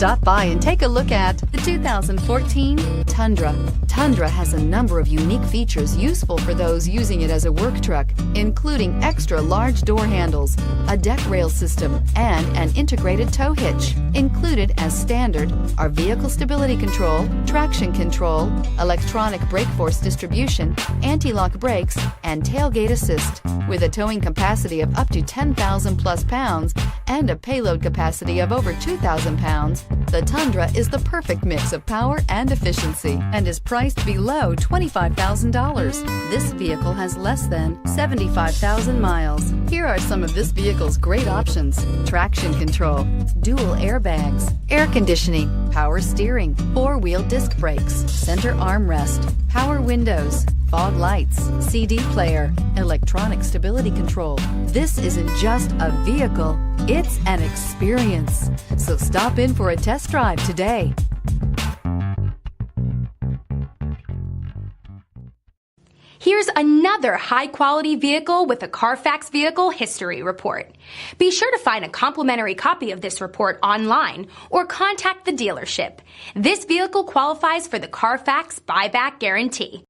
Stop by and take a look at the 2014 Tundra. Tundra has a number of unique features useful for those using it as a work truck, including extra large door handles, a deck rail system, and an integrated tow hitch. Included as standard are vehicle stability control, traction control, electronic brake force distribution, anti-lock brakes, and tailgate assist. With a towing capacity of up to 10,000 plus pounds and a payload capacity of over 2,000 pounds, the Tundra is the perfect mix of power and efficiency and is priced below $25,000. This vehicle has less than 75,000 miles. Here are some of this vehicle's great options: traction control, dual airbags, air conditioning, power steering, four-wheel disc brakes, center armrest, power windows, fog lights, CD player, electronic stability control. This isn't just a vehicle, it's an experience. So stop in for a test drive today. Here's another high-quality vehicle with a Carfax Vehicle History Report. Be sure to find a complimentary copy of this report online or contact the dealership. This vehicle qualifies for the Carfax Buyback Guarantee.